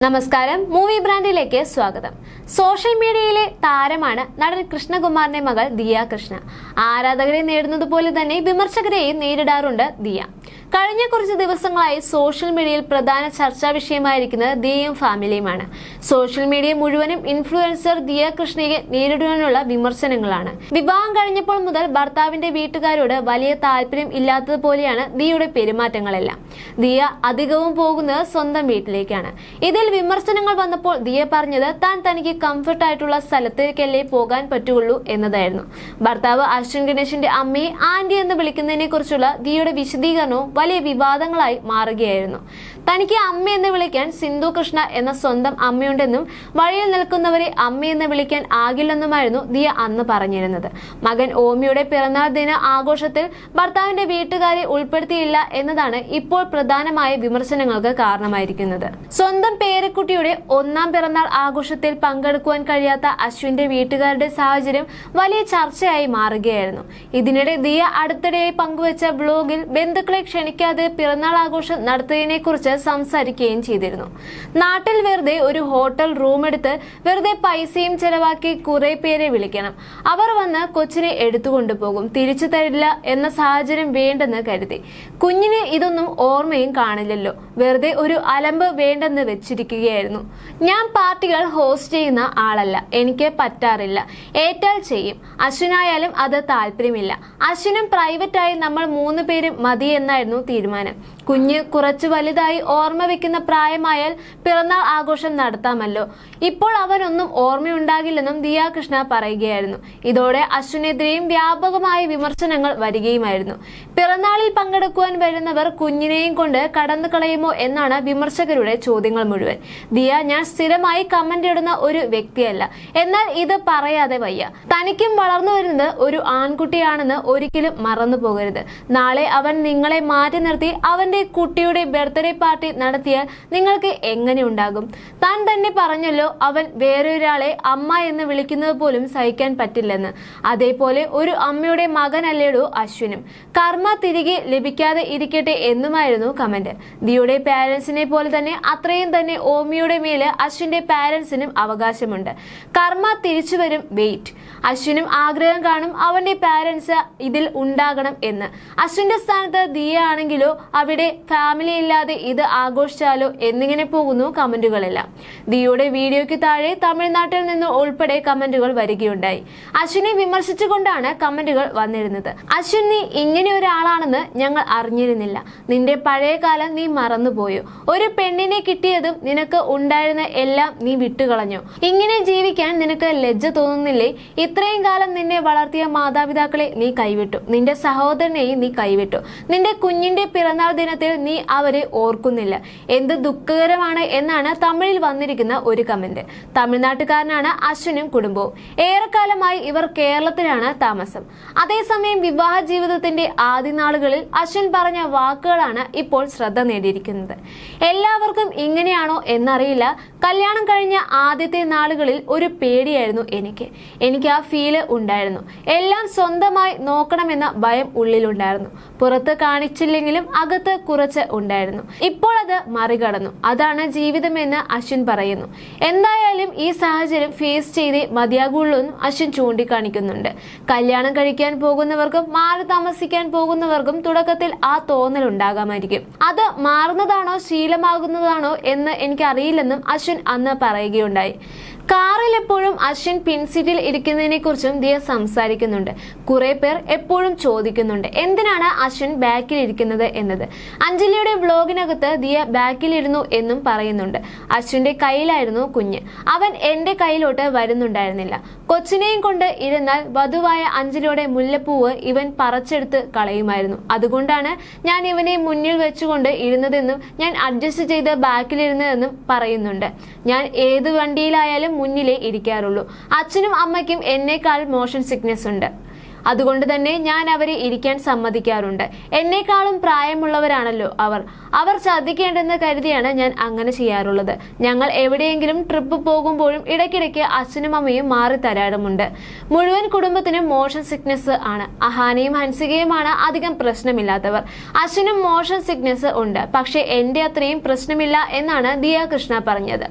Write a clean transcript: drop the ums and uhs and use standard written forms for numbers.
നമസ്കാരം, മൂവി ബ്രാൻഡിലേക്ക് സ്വാഗതം. സോഷ്യൽ മീഡിയയിലെ താരമാണ് നടൻ കൃഷ്ണകുമാറിന്റെ മകൾ ദിയ കൃഷ്ണ. ആരാധകരെ നേടുന്നത് പോലെ തന്നെ വിമർശകരെയും നേരിടാറുണ്ട് ദിയ. കഴിഞ്ഞ കുറച്ച് ദിവസങ്ങളായി സോഷ്യൽ മീഡിയയിൽ പ്രധാന ചർച്ചാ വിഷയമായിരിക്കുന്നത് ദിയയും ഫാമിലിയുമാണ്. സോഷ്യൽ മീഡിയ മുഴുവനും ഇൻഫ്ലുവൻസർ ദിയ കൃഷ്ണയെ നേരിടുവാനുള്ള വിമർശനങ്ങളാണ്. വിവാഹം കഴിഞ്ഞപ്പോൾ മുതൽ ഭർത്താവിന്റെ വീട്ടുകാരോട് വലിയ താല്പര്യം ഇല്ലാത്തതുപോലെയാണ് ദിയയുടെ പെരുമാറ്റങ്ങളെല്ലാം. ദിയ അധികവും പോകുന്നത് സ്വന്തം വീട്ടിലേക്കാണ്. ഇതിൽ വിമർശനങ്ങൾ വന്നപ്പോൾ ദിയ പറഞ്ഞത് തനിക്ക് കംഫർട്ട് ആയിട്ടുള്ള സ്ഥലത്തേക്കല്ലേ പോകാൻ പറ്റുള്ളൂ എന്നതായിരുന്നു. ഭർത്താവ് അശ്വിൻ ഗണേഷിന്റെ അമ്മയെ ആന്റി എന്ന് വിളിക്കുന്നതിനെ കുറിച്ചുള്ള ദിയയുടെ വിശദീകരണവും വലിയ വിവാദങ്ങളായി മാറുകയായിരുന്നു. തനിക്ക് അമ്മ എന്ന് വിളിക്കാൻ സിന്ധു കൃഷ്ണ എന്ന സ്വന്തം അമ്മയുണ്ടെന്നും വഴിയിൽ നിൽക്കുന്നവരെ അമ്മയെന്ന് വിളിക്കാൻ ആകില്ലെന്നുമായിരുന്നു ദിയ അന്ന് പറഞ്ഞിരുന്നത്. മകൻ ഓമിയുടെ പിറന്നാൾ ദിന ആഘോഷത്തിൽ ഭർത്താവിന്റെ വീട്ടുകാരെ ഉൾപ്പെടുത്തിയില്ല എന്നതാണ് ഇപ്പോൾ പ്രധാനമായ വിമർശനങ്ങൾക്ക് കാരണമായിരിക്കുന്നത്. സ്വന്തം പേരക്കുട്ടിയുടെ ഒന്നാം പിറന്നാൾ ആഘോഷത്തിൽ പങ്കെടുക്കുവാൻ കഴിയാത്ത അശ്വിന്റെ വീട്ടുകാരുടെ സാഹചര്യം വലിയ ചർച്ചയായി മാറുകയായിരുന്നു. ഇതിനിടെ ദിയ അടുത്തിടെയായി പങ്കുവച്ച ബ്ലോഗിൽ ബന്ധുക്കളെ ക്ഷണിക്കാതെ പിറന്നാൾ ആഘോഷം നടത്തിയതിനെ കുറിച്ച് സംസാരിക്കുകയും ചെയ്തിരുന്നു. നാട്ടിൽ വെറുതെ ഒരു ഹോട്ടൽ റൂം എടുത്ത് വെറുതെ പൈസയും ചെലവാക്കി കുറെ പേരെ വിളിക്കണം. അവർ വന്ന് കൊച്ചിനെ എടുത്തുകൊണ്ടുപോകും, തിരിച്ചു തരില്ല എന്ന സാഹചര്യം വേണ്ടെന്ന് കരുതി. കുഞ്ഞിന് ഇതൊന്നും ഓർമ്മയും കാണില്ലല്ലോ, വെറുതെ ഒരു അലമ്പ് വേണ്ടെന്ന് വെച്ചിരിക്കുകയായിരുന്നു. ഞാൻ പാർട്ടികൾ ഹോസ്റ്റ് ചെയ്യുന്ന ആളല്ല, എനിക്ക് പറ്റാറില്ല. ഏറ്റാൽ ചെയ്യും. അശ്വിനായാലും അത് താല്പര്യമില്ല. അശ്വിനും പ്രൈവറ്റായി നമ്മൾ 3 പേരും മതി എന്നായിരുന്നു തീരുമാനം. കുഞ്ഞ് കുറച്ചു വലുതായി ഓർമ്മ വെക്കുന്ന പ്രായമായാൽ പിറന്നാൾ ആഘോഷം നടത്താമല്ലോ. ഇപ്പോൾ അവനൊന്നും ഓർമ്മയുണ്ടാകില്ലെന്നും ദിയ കൃഷ്ണ പറയുകയായിരുന്നു. ഇതോടെ അശ്വിനെതിരെയും വ്യാപകമായ വിമർശനങ്ങൾ വരികയുമായിരുന്നു. പിറന്നാളിൽ പങ്കെടുക്കുവാൻ വരുന്നവർ കുഞ്ഞിനെയും കൊണ്ട് കടന്നു കളയുമോ എന്നാണ് വിമർശകരുടെ ചോദ്യങ്ങൾ മുഴുവൻ. ദിയ ഞാൻ സ്ഥിരമായി കമന്റ് ഇടുന്ന ഒരു വ്യക്തിയല്ല, എന്നാൽ ഇത് പറയാതെ വയ്യ. തനിക്കും വളർന്നു വരുന്നത് ഒരു ആൺകുട്ടിയാണെന്ന് ഒരിക്കലും മറന്നു പോകരുത്. നാളെ അവൻ നിങ്ങളെ മാറ്റി നിർത്തി അവന്റെ കുട്ടിയുടെ ബർത്ത്ഡേ പാർട്ടി നടത്തിയാൽ നിങ്ങൾക്ക് എങ്ങനെ ഉണ്ടാകും? താൻ തന്നെ പറഞ്ഞല്ലോ അവൻ വേറൊരാളെ അമ്മ എന്ന് വിളിക്കുന്നത് പോലും സഹിക്കാൻ പറ്റില്ലെന്ന്. അതേപോലെ ഒരു അമ്മയുടെ മകനല്ലേടോ അശ്വിനും. കർമ്മ തിരികെ ലഭിക്കാതെ ഇരിക്കട്ടെ എന്നുമായിരുന്നു കമന്റ്. ദിയുടെ പാരന്റ്സിനെ പോലെ തന്നെ അത്രയും തന്നെ ഓമിയുടെ മേല് അശ്വിന്റെ പാരന്റ്സിനും അവകാശമുണ്ട്. കർമ്മ തിരിച്ചു വരും, വെയിറ്റ്. അശ്വിനും ആഗ്രഹം കാണും അവന്റെ പാരന്റ്സ് ഇതിൽ ഉണ്ടാകണം എന്ന്. അശ്വിന്റെ സ്ഥാനത്ത് ദിയ ആണെങ്കിലോ അവിടെ ഫാമിലി ഇല്ലാതെ ഇത് ആഘോഷിച്ചാലോ എന്നിങ്ങനെ പോകുന്നു കമന്റുകളെല്ലാം. ദിയുടെ വീഡിയോയ്ക്ക് താഴെ തമിഴ്നാട്ടിൽ നിന്ന് ഉൾപ്പെടെ കമന്റുകൾ വരികയുണ്ടായി. അശ്വിനെ വിമർശിച്ചുകൊണ്ടാണ് കമന്റുകൾ വന്നിരുന്നത്. അശ്വിൻ, നീ ഇങ്ങനെ ഒരാളാണെന്ന് ഞങ്ങൾ അറിഞ്ഞിരുന്നില്ല. നിന്റെ പഴയ കാലം നീ മറന്നുപോയോ? ഒരു പെണ്ണിനെ കിട്ടിയതും നിനക്ക് ഉണ്ടായിരുന്ന എല്ലാം നീ വിട്ടുകളഞ്ഞു. ഇങ്ങനെ ജീവിക്കാൻ നിനക്ക് ലജ്ജ തോന്നുന്നില്ലേ? ഇത്രയും കാലം നിന്നെ വളർത്തിയ മാതാപിതാക്കളെ നീ കൈവിട്ടു. നിന്റെ സഹോദരനെയും നീ കൈവിട്ടു. നിന്റെ കുഞ്ഞിന്റെ പിറന്നാൾ ദിനത്തിൽ നീ അവരെ ഓർക്കുന്നില്ല. എന്ത് ദുഃഖകരമാണ് എന്നാണ് തമിഴിൽ വന്നിരിക്കുന്ന ഒരു കമന്റ്. തമിഴ്നാട്ടുകാരനാണ് അശ്വിനും കുടുംബവും. ഏറെക്കാലമായി ഇവർ കേരളത്തിലാണ് താമസം. അതേസമയം വിവാഹ ജീവിതത്തിന്റെ ആദ്യ നാളുകളിൽ അശ്വിൻ പറഞ്ഞ വാക്കുകളാണ് ഇപ്പോൾ ശ്രദ്ധ നേടിയിരിക്കുന്നത്. എല്ലാവർക്കും ഇങ്ങനെയാണോ എന്നറിയില്ല. കല്യാണം കഴിഞ്ഞ ആദ്യത്തെ നാളുകളിൽ ഒരു പേടിയായിരുന്നു എനിക്ക് ആ ഫീല് ഉണ്ടായിരുന്നു. എല്ലാം സ്വന്തമായി നോക്കണമെന്ന ഭയം ഉള്ളിലുണ്ടായിരുന്നു. പുറത്ത് കാണിച്ചില്ലെങ്കിലും അകത്ത് കുറച്ച് ഉണ്ടായിരുന്നു. ഇപ്പോൾ അത് മറികടന്നു. അതാണ് ജീവിതമെന്ന് അശ്വിൻ പറയുന്നു. എന്തായാലും ഈ സാഹചര്യം ഫേസ് ചെയ്തേ മതിയാകുള്ളൂ എന്നും അശ്വിൻ ചൂണ്ടിക്കാണിക്കുന്നുണ്ട്. കല്യാണം കഴിക്കാൻ പോകുന്നവർക്കും മാറി താമസിക്കാൻ പോകുന്നവർക്കും തുടക്കത്തിൽ ആ തോന്നൽ ഉണ്ടാകാമായിരിക്കും. അത് മാറുന്നതാണോ ശീലമാകുന്നതാണോ എന്ന് എനിക്കറിയില്ലെന്നും അശ്വിൻ അന്ന് പറയുകയുണ്ടായി. കാറിൽ എപ്പോഴും അശ്വിൻ പിൻസീറ്റിൽ ഇരിക്കുന്നതിനെ കുറിച്ചും ദിയ സംസാരിക്കുന്നുണ്ട്. കുറെ പേർ എപ്പോഴും ചോദിക്കുന്നുണ്ട് എന്തിനാണ് അശ്വിൻ ബാക്കിൽ ഇരിക്കുന്നത് എന്നത്. അഞ്ജലിയുടെ വ്ലോഗിനകത്ത് ദിയ ബാക്കിൽ ഇരുന്നു എന്നും പറയുന്നുണ്ട്. അശ്വിന്റെ കയ്യിലായിരുന്നു കുഞ്ഞ്. അവൻ എന്റെ കയ്യിലോട്ട് വരുന്നുണ്ടായിരുന്നില്ല. കൊച്ചിനെയും കൊണ്ട് ഇരുന്നാൽ വധുവായ അഞ്ജലിയുടെ മുല്ലപ്പൂവ് ഇവൻ പറിച്ചെടുത്ത് കളയുമായിരുന്നു. അതുകൊണ്ടാണ് ഞാൻ ഇവനെ മുന്നിൽ വെച്ചുകൊണ്ട് ഇരുന്നതെന്നും ഞാൻ അഡ്ജസ്റ്റ് ചെയ്ത് ബാക്കിലിരുന്നതെന്നും പറയുന്നുണ്ട്. ഞാൻ ഏത് വണ്ടിയിലായാലും മുന്നിലേ ഇരിക്കാറുള്ളൂ. അച്ഛനും അമ്മയ്ക്കും എന്നേക്കാൾ മോഷൻ സിക്നസ് ഉണ്ട്. അതുകൊണ്ട് തന്നെ ഞാൻ അവരെ ഇരിക്കാൻ സമ്മതിക്കാറുണ്ട്. എന്നെക്കാളും പ്രായമുള്ളവരാണല്ലോ അവർ ശ്രദ്ധിക്കേണ്ടെന്ന് കരുതിയാണ് ഞാൻ അങ്ങനെ ചെയ്യാറുള്ളത്. ഞങ്ങൾ എവിടെയെങ്കിലും ട്രിപ്പ് പോകുമ്പോഴും ഇടയ്ക്കിടയ്ക്ക് അച്ഛനും അമ്മയും മാറി തരാറുമുണ്ട്. മുഴുവൻ കുടുംബത്തിനും മോഷൻ സിക്നസ് ആണ്. അഹാനയും ഹൻസികയുമാണ് അധികം പ്രശ്നമില്ലാത്തവർ. അച്ഛനും മോഷൻ സിക്നസ് ഉണ്ട്, പക്ഷെ എന്റെ അത്രയും പ്രശ്നമില്ല എന്നാണ് ദിയ കൃഷ്ണ പറഞ്ഞത്.